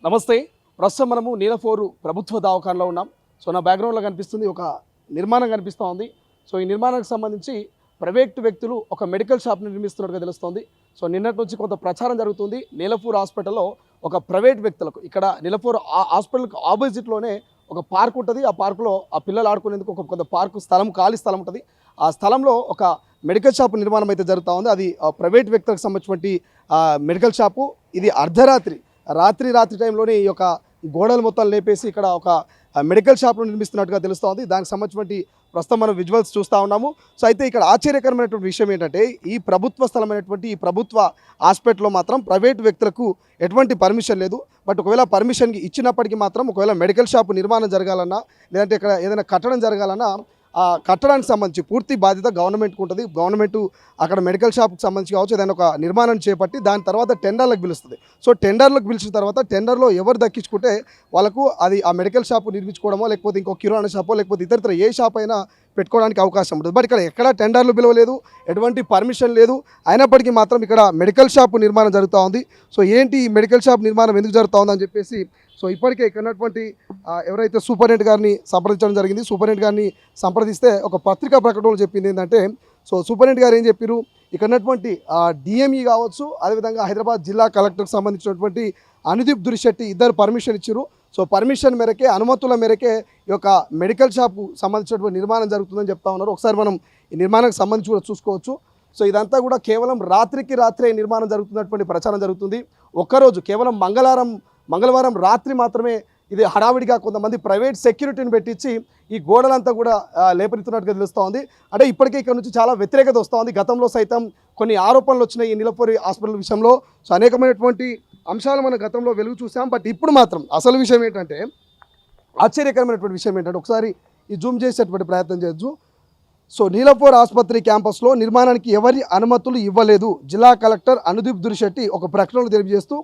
నమస్తే. ప్రస్తుతం మనము నీలఫోరు ప్రభుత్వ దవాఖానలో ఉన్నాం. సో నా బ్యాక్గ్రౌండ్లో కనిపిస్తుంది ఒక నిర్మాణం కనిపిస్తూ ఉంది. సో ఈ నిర్మాణానికి సంబంధించి ప్రైవేట్ వ్యక్తులు ఒక మెడికల్ షాప్ని నిర్మిస్తున్నట్టుగా తెలుస్తోంది. సో నిన్నటి నుంచి కొంత ప్రచారం జరుగుతుంది. నీలఫోర్ హాస్పిటల్లో ఒక ప్రైవేట్ వ్యక్తులకు ఇక్కడ నీలఫోర్ హాస్పిటల్కి ఆపోజిట్లోనే ఒక పార్క్ ఉంటుంది. ఆ పార్కులో ఆ పిల్లలు ఆడుకునేందుకు ఒక కొంత పార్కు స్థలం, ఖాళీ స్థలం ఉంటుంది. ఆ స్థలంలో ఒక మెడికల్ షాప్ నిర్మాణం అయితే జరుగుతూ ఉంది. అది ప్రైవేట్ వ్యక్తులకు సంబంధించినటువంటి మెడికల్ షాపు. ఇది రాత్రి టైంలోనే ఈ యొక్క గోడలు మొత్తం లేపేసి ఇక్కడ ఒక మెడికల్ షాప్ను నిర్మిస్తున్నట్టుగా తెలుస్తోంది. దానికి సంబంధించినటువంటి ప్రస్తుతం మనం విజువల్స్ చూస్తూ ఉన్నాము. సో అయితే ఇక్కడ ఆశ్చర్యకరమైనటువంటి విషయం ఏంటంటే ఈ ప్రభుత్వ స్థలమైనటువంటి ఈ ప్రభుత్వ హాస్పిటల్లో మాత్రం ప్రైవేట్ వ్యక్తులకు ఎటువంటి పర్మిషన్ లేదు. బట్ ఒకవేళ పర్మిషన్కి ఇచ్చినప్పటికీ మాత్రం ఒకవేళ మెడికల్ షాప్ నిర్మాణం జరగాలన్నా లేదంటే ఇక్కడ ఏదైనా కట్టడం జరగాలన్నా ఆ కట్టడానికి సంబంధించి పూర్తి బాధ్యత గవర్నమెంట్కి ఉంటుంది. గవర్నమెంట్ అక్కడ మెడికల్ షాప్కి సంబంధించి కావచ్చు ఏదైనా ఒక నిర్మాణం చేపట్టి దాని తర్వాత టెండర్లకు పిలుస్తుంది. సో టెండర్లకు పిలిచిన తర్వాత టెండర్లో ఎవరు దక్కించుకుంటే వాళ్ళకు అది ఆ మెడికల్ షాపు నిర్మించుకోవడమో లేకపోతే ఇంకో కిరాణా షాపో లేకపోతే ఇతర ఏ షాప్ అయినా పెట్టుకోవడానికి అవకాశం ఉంటుంది. బట్ ఇక్కడ ఎక్కడ టెండర్లు పిలవలేదు, ఎటువంటి పర్మిషన్ లేదు. అయినప్పటికీ మాత్రం ఇక్కడ మెడికల్ షాపు నిర్మాణం జరుగుతూ ఉంది. సో ఏంటి ఈ మెడికల్ షాప్ నిర్మాణం ఎందుకు జరుగుతూ ఉందని చెప్పేసి సో ఇప్పటికే ఇక్కడ ఉన్నటువంటి ఎవరైతే సూపరింటెండెంట్ గారిని సంప్రదించడం జరిగింది. సూపరింటెండెంట్ గారిని సంప్రదిస్తే ఒక పత్రికా ప్రకటనలో చెప్పింది ఏంటంటే సో సూపరింటెండెంట్ గారు ఏం చెప్పారు, ఇక్కడ ఉన్నటువంటి డిఎంఈ కావచ్చు అదేవిధంగా హైదరాబాద్ జిల్లా కలెక్టర్కి సంబంధించినటువంటి అనుదీప్ దురిశెట్టి ఇద్దరు పర్మిషన్ ఇచ్చారు. సో పర్మిషన్ మేరకే, అనుమతుల మేరకే ఈ యొక్క మెడికల్ షాపు సంబంధించినటువంటి నిర్మాణం జరుగుతుందని చెప్తా ఉన్నారు. ఒకసారి మనం ఈ నిర్మాణానికి సంబంధించి కూడా చూసుకోవచ్చు. సో ఇదంతా కూడా కేవలం రాత్రే నిర్మాణం జరుగుతున్నటువంటి ప్రచారం జరుగుతుంది. ఒక్కరోజు కేవలం మంగళవారం రాత్రి మాత్రమే ఇది హడావిడిగా కొంతమంది ప్రైవేట్ సెక్యూరిటీని పెట్టించి ఈ గోడలంతా కూడా లేపనెత్తున్నట్టుగా తెలుస్తూ ఉంది. అంటే ఇప్పటికే ఇక్కడ నుంచి చాలా వ్యతిరేకత వస్తూ ఉంది. గతంలో సైతం కొన్ని ఆరోపణలు వచ్చినాయి ఈ నీలఫోర్ హాస్పిటల్ విషయంలో. సో అనేకమైనటువంటి అంశాలు మనం గతంలో వెలుగు చూసాం. బట్ ఇప్పుడు మాత్రం అసలు విషయం ఏంటంటే ఆశ్చర్యకరమైనటువంటి విషయం ఏంటంటే ఒకసారి ఈ జూమ్ చేసేటువంటి ప్రయత్నం చేయొచ్చు. సో నీలఫోర్ ఆసుపత్రి క్యాంపస్లో నిర్మాణానికి ఎవరి అనుమతులు ఇవ్వలేదు. జిల్లా కలెక్టర్ అనుదీప్ దురిశెట్టి ఒక ప్రకటనలు తెలియజేస్తూ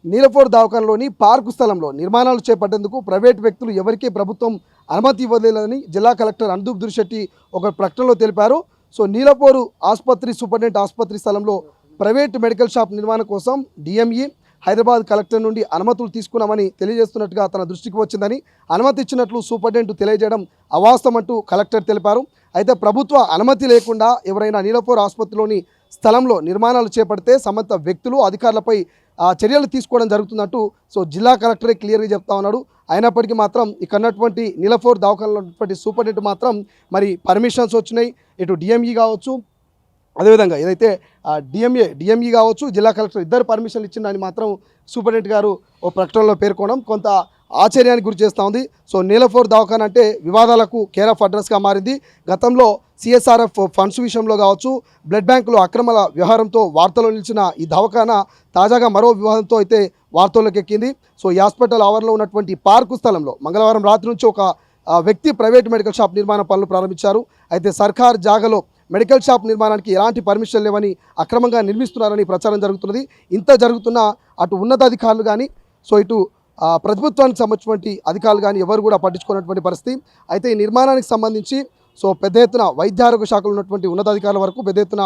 నీలఫోర్ దవాఖానలోని పార్కు స్థలంలో నిర్మాణాలు చేపట్టేందుకు ప్రైవేట్ వ్యక్తులు ఎవరికీ ప్రభుత్వం అనుమతి ఇవ్వలేదని జిల్లా కలెక్టర్ అనుదీప్ దురిశెట్టి ఒక ప్రకటనలో తెలిపారు. సో నీలఫోర్ ఆసుపత్రి సూపరింటెండెంట్ ఆసుపత్రి స్థలంలో ప్రైవేట్ మెడికల్ షాప్ నిర్మాణం కోసం డిఎంఈ హైదరాబాద్ కలెక్టర్ నుండి అనుమతులు తీసుకున్నామని తెలియజేస్తున్నట్టుగా తన దృష్టికి వచ్చిందని, అనుమతి ఇచ్చినట్లు సూపరింటెండెంట్ తెలియజేయడం అవాస్తవం అంటూ కలెక్టర్ తెలిపారు. అయితే ప్రభుత్వ అనుమతి లేకుండా ఎవరైనా నీలఫోర్ ఆసుపత్రిలోని స్థలంలో నిర్మాణాలు చేపడితే సంబంధిత వ్యక్తులు అధికారులపై చర్యలు తీసుకోవడం జరుగుతున్నట్టు సో జిల్లా కలెక్టరే క్లియర్గా చెప్తా ఉన్నాడు. అయినప్పటికీ మాత్రం ఇక్కడ ఉన్నటువంటి నీలఫోర్ దవాఖానలో ఉన్నటువంటి సూపరింటెండెంట్ మాత్రం మరి పర్మిషన్స్ వచ్చినాయి. ఇటు డిఎంఈ కావచ్చు అదేవిధంగా ఏదైతే డిఎంఈ కావచ్చు జిల్లా కలెక్టర్ ఇద్దరు పర్మిషన్లు ఇచ్చిందని మాత్రం సూపరింటెండెంట్ గారు ఓ ప్రకటనలో పేర్కొనడం కొంత ఆశ్చర్యానికి గురి చేస్తూ ఉంది. సో నీలఫోర్ దవాఖాన అంటే వివాదాలకు కేర్ ఆఫ్ అడ్రస్గా మారింది. గతంలో సిఎస్ఆర్ఎఫ్ ఫండ్స్ విషయంలో కావచ్చు, బ్లడ్ బ్యాంకులో అక్రమాల వ్యవహారంతో వార్తల్లో నిలిచిన ఈ దవాఖాన తాజాగా మరో వివాదంతో అయితే వార్తల్లోకి ఎక్కింది. సో ఈ హాస్పిటల్ ఆవరణలో ఉన్నటువంటి పార్కు స్థలంలో మంగళవారం రాత్రి నుంచి ఒక వ్యక్తి ప్రైవేట్ మెడికల్ షాప్ నిర్మాణ పనులు ప్రారంభించారు. అయితే సర్కార్ జాగాలో మెడికల్ షాప్ నిర్మాణానికి ఎలాంటి పర్మిషన్ లేవని అక్రమంగా నిర్మిస్తున్నారని ప్రచారం జరుగుతున్నది. ఇంత జరుగుతున్న అటు ఉన్నతాధికారులు కానీ సో ఇటు ప్రభుత్వానికి సంబంధించినటువంటి అధికారులు కానీ ఎవరు కూడా పట్టించుకున్నటువంటి పరిస్థితి. అయితే ఈ నిర్మాణానికి సంబంధించి సో పెద్ద ఎత్తున వైద్య ఆరోగ్య శాఖలో ఉన్నటువంటి ఉన్నతాధికారుల వరకు పెద్ద ఎత్తున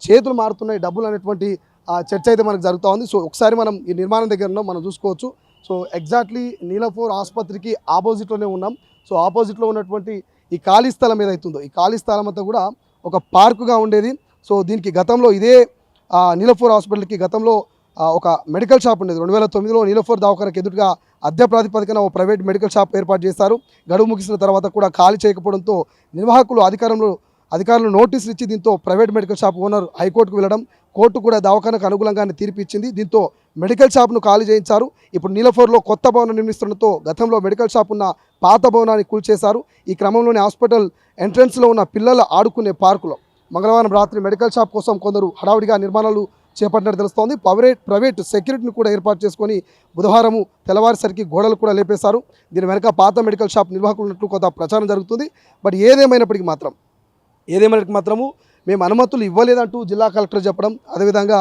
చేతులు మారుతున్నాయి, డబ్బులు అనేటువంటి చర్చ అయితే మనకు జరుగుతూ ఉంది. సో ఒకసారి మనం ఈ నిర్మాణం దగ్గర మనం చూసుకోవచ్చు. సో ఎగ్జాక్ట్లీ నీలఫోర్ ఆసుపత్రికి ఆపోజిట్లోనే ఉన్నాం. సో ఆపోజిట్లో ఉన్నటువంటి ఈ ఖాళీ స్థలం ఏదైతుందో ఈ ఖాళీ స్థలం అంతా కూడా ఒక పార్కుగా ఉండేది. సో దీనికి గతంలో ఇదే నీలఫోర్ హాస్పిటల్కి గతంలో ఒక మెడికల్ షాప్ ఉండేది. 2009లో నీలఫోర్ దవాఖానకు ఎదురుగా అద్దె ప్రాతిపదికన ఒక ప్రైవేట్ మెడికల్ షాప్ ఏర్పాటు చేశారు. గడువు ముగిసిన తర్వాత కూడా ఖాళీ చేయకపోవడంతో నిర్వాహకులు అధికారులు నోటీసులు ఇచ్చి దీంతో ప్రైవేట్ మెడికల్ షాప్ ఓనర్ హైకోర్టుకు వెళ్ళడం, కోర్టు కూడా దవాఖానకు అనుకూలంగానే తీర్పు ఇచ్చింది. దీంతో మెడికల్ షాప్ను ఖాళీ చేయించారు. ఇప్పుడు నీలఫోర్లో కొత్త భవనం నిర్మిస్తుండటంతో గతంలో మెడికల్ షాప్ ఉన్న పాత భవనాన్ని కూల్చేశారు. ఈ క్రమంలోనే హాస్పిటల్ ఎంట్రన్స్లో ఉన్న పిల్లల ఆడుకునే పార్కులో మంగళవారం రాత్రి మెడికల్ షాప్ కోసం కొందరు హడావుడిగా నిర్మాణాలు చేపట్టినట్టు తెలుస్తోంది. ప్రైవేట్ సెక్యూరిటీని కూడా ఏర్పాటు చేసుకొని బుధవారం తెల్లవారిసరికి గోడలు కూడా లేపేశారు. దీని వెనక పాత మెడికల్ షాప్ నిర్వాహకులు ఉన్నట్లు కొంత ప్రచారం జరుగుతుంది. బట్ ఏదేమైనప్పటికీ మాత్రము మేము అనుమతులు ఇవ్వలేదంటూ జిల్లా కలెక్టర్ చెప్పడం, అదేవిధంగా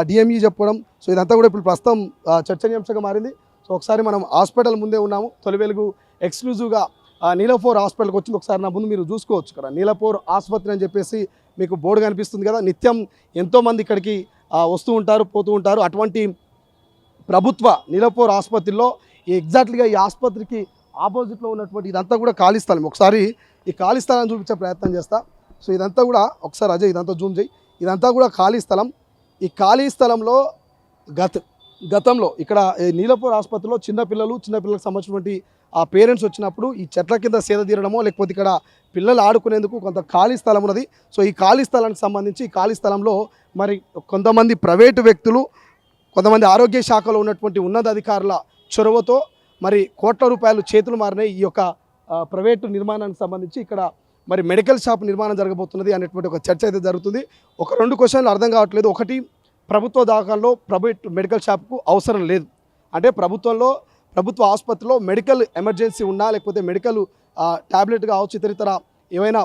డిఎంఈ చెప్పడం, సో ఇదంతా కూడా ఇప్పుడు ప్రస్తుతం చర్చనీయాంశంగా మారింది. సో ఒకసారి మనం హాస్పిటల్ ముందే ఉన్నాము. తొలి వెలుగు ఎక్స్క్లూజివ్గా నీలఫోర్ హాస్పిటల్కి వచ్చింది. ఒకసారి నా ముందు మీరు చూసుకోవచ్చు ఇక్కడ నీలఫోర్ ఆసుపత్రి అని చెప్పేసి మీకు బోర్డు కనిపిస్తుంది కదా. నిత్యం ఎంతోమంది ఇక్కడికి వస్తూ ఉంటారు, పోతూ ఉంటారు. అటువంటి ప్రభుత్వ నీలపూర్ ఆసుపత్రిలో ఎగ్జాక్ట్లీగా ఈ ఆసుపత్రికి ఆపోజిట్లో ఉన్నటువంటి ఇదంతా కూడా ఖాళీ స్థలం. ఒకసారి ఈ ఖాళీ స్థలాన్ని చూపించే ప్రయత్నం చేస్తా. సో ఇదంతా కూడా ఒకసారి అజయ్ ఇదంతా జూమ్ చేయి. ఇదంతా కూడా ఖాళీ స్థలం. ఈ ఖాళీ స్థలంలో గతంలో ఇక్కడ నీలపూర్ ఆసుపత్రిలో చిన్నపిల్లలకు సంబంధించినటువంటి ఆ పేరెంట్స్ వచ్చినప్పుడు ఈ చెట్ల కింద సేద తీరడమో లేకపోతే ఇక్కడ పిల్లలు ఆడుకునేందుకు కొంత ఖాళీ స్థలం ఉన్నది. సో ఈ ఖాళీ స్థలానికి సంబంధించి ఈ ఖాళీ స్థలంలో మరి కొంతమంది ప్రైవేటు వ్యక్తులు, కొంతమంది ఆరోగ్య శాఖలో ఉన్నటువంటి ఉన్నతాధికారుల చొరవతో మరి కోట్ల రూపాయలు చేతులు మారినాయి. ఈ యొక్క ప్రైవేటు నిర్మాణానికి సంబంధించి ఇక్కడ మరి మెడికల్ షాప్ నిర్మాణం జరగబోతున్నది అనేటువంటి ఒక చర్చ అయితే జరుగుతుంది. ఒక 2 క్వశ్చన్లు అర్థం కావట్లేదు. ఒకటి, ప్రభుత్వ దవాఖానలో ప్రైవేట్ మెడికల్ షాప్కు అవసరం లేదు అంటే ప్రభుత్వ ఆసుపత్రిలో మెడికల్ ఎమర్జెన్సీ ఉన్నా లేకపోతే మెడికల్ ట్యాబ్లెట్ కావచ్చు ఇతర ఏమైనా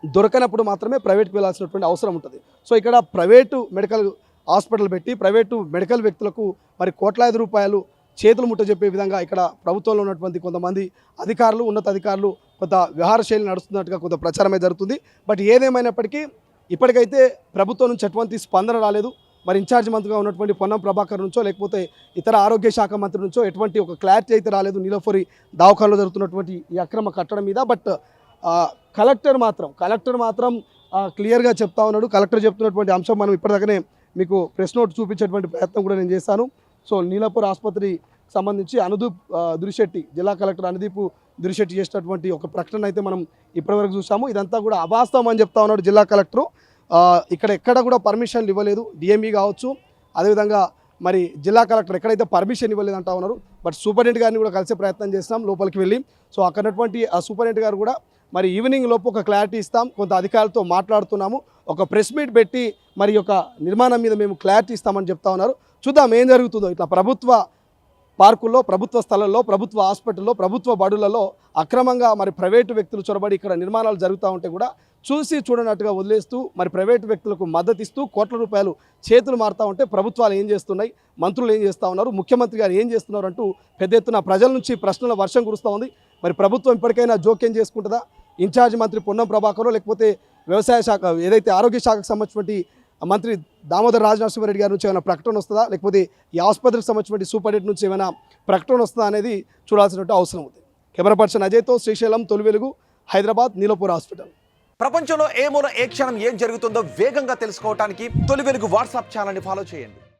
దొరకనప్పుడు మాత్రమే ప్రైవేట్కి వెళ్ళాల్సినటువంటి అవసరం ఉంటుంది. సో ఇక్కడ ప్రైవేటు మెడికల్ హాస్పిటల్ పెట్టి ప్రైవేటు మెడికల్ వ్యక్తులకు మరి కోట్లాది రూపాయలు చేతులు ముట్ట చెప్పే విధంగా ఇక్కడ ప్రభుత్వంలో ఉన్నటువంటి కొంతమంది అధికారులు, ఉన్నతాధికారులు కొంత వ్యవహార శైలి నడుస్తున్నట్టుగా కొంత ప్రచారమే జరుగుతుంది. బట్ ఏదేమైనప్పటికీ ఇప్పటికైతే ప్రభుత్వం నుంచి ఎటువంటి స్పందన రాలేదు. మరి ఇన్ఛార్జ్ మంత్రిగా ఉన్నటువంటి పొన్నం ప్రభాకర్ నుంచో లేకపోతే ఇతర ఆరోగ్య శాఖ మంత్రి నుంచో ఎటువంటి ఒక క్లారిటీ అయితే రాలేదు నీలపూరి దవాఖానలో జరుగుతున్నటువంటి ఈ అక్రమ కట్టడం మీద. బట్ కలెక్టర్ మాత్రం క్లియర్గా చెప్తా ఉన్నాడు. కలెక్టర్ చెప్తున్నటువంటి అంశం మనం ఇప్పటిదాకానే మీకు ప్రెస్ నోట్ చూపించేటువంటి ప్రయత్నం కూడా నేను చేశాను. సో నీలపూర్ ఆసుపత్రికి సంబంధించి అనుదీప్ దురిశెట్టి, జిల్లా కలెక్టర్ అనుదీప్ దురిశెట్టి చేసినటువంటి ఒక ప్రకటన అయితే మనం ఇప్పటివరకు చూసాము. ఇదంతా కూడా అవాస్తవం అని చెప్తా ఉన్నాడు జిల్లా కలెక్టరు. ఇక్కడ ఎక్కడ కూడా పర్మిషన్లు ఇవ్వలేదు. డిఎంఈ కావచ్చు, అదేవిధంగా మరి జిల్లా కలెక్టర్ ఎక్కడైతే పర్మిషన్ ఇవ్వలేదు అంటా ఉన్నారు. బట్ సూపరింటెండెంట్ గారిని కూడా కలిసే ప్రయత్నం చేస్తాం లోపలికి వెళ్ళి. సో అక్కడటువంటి ఆ సూపరింటెండెంట్ గారు కూడా మరి ఈవినింగ్ లోపు ఒక క్లారిటీ ఇస్తాం, కొంత అధికారులతో మాట్లాడుతున్నాము, ఒక ప్రెస్ మీట్ పెట్టి మరి యొక్క నిర్మాణం మీద మేము క్లారిటీ ఇస్తామని చెప్తా ఉన్నారు. చూద్దాం ఏం జరుగుతుందో. ఇట్లా ప్రభుత్వ పార్కుల్లో, ప్రభుత్వ స్థలాల్లో, ప్రభుత్వ హాస్పిటల్లో, ప్రభుత్వ బడులలో అక్రమంగా మరి ప్రైవేటు వ్యక్తులు చొరబడి ఇక్కడ నిర్మాణాలు జరుగుతూ ఉంటే కూడా చూసి చూడనట్టుగా వదిలేస్తూ మరి ప్రైవేటు వ్యక్తులకు మద్దతు ఇస్తూ కోట్ల రూపాయలు చేతులు మారుతూ ఉంటే ప్రభుత్వాలు ఏం చేస్తున్నాయి, మంత్రులు ఏం చేస్తూ ఉన్నారు, ముఖ్యమంత్రి గారు ఏం చేస్తున్నారు అంటూ పెద్ద ఎత్తున ప్రజల నుంచి ప్రశ్నల వర్షం కురుస్తూ ఉంది. మరి ప్రభుత్వం ఇప్పటికైనా జోక్యం చేసుకుంటుందా? ఇన్ఛార్జ్ మంత్రి పొన్నం ప్రభాకర్ లేకపోతే వ్యవసాయ శాఖ ఏదైతే ఆరోగ్య శాఖకు సంబంధించినటువంటి మంత్రి దామోదర్ రాజనరసింహారెడ్డి గారి నుంచి ఏమైనా ప్రకటన వస్తుందా, లేకపోతే ఈ ఆసుపత్రికి సంబంధించినటువంటి సూపరింటెండెంట్ నుంచి ఏమైనా ప్రకటన వస్తుందా అనేది చూడాల్సినట్టు అవసరం ఉంది. కెమెరా పర్సన్ అజయ్తో శ్రీశైలం, తొలి వెలుగు, హైదరాబాద్, నీలపూర్ హాస్పిటల్. ప్రపంచంలో ఏ మూల ఏ క్షణం ఏం జరుగుతుందో వేగంగా తెలుసుకోవడానికి తొలి వెలుగు వాట్సాప్ ఛానల్ని ఫాలో చేయండి.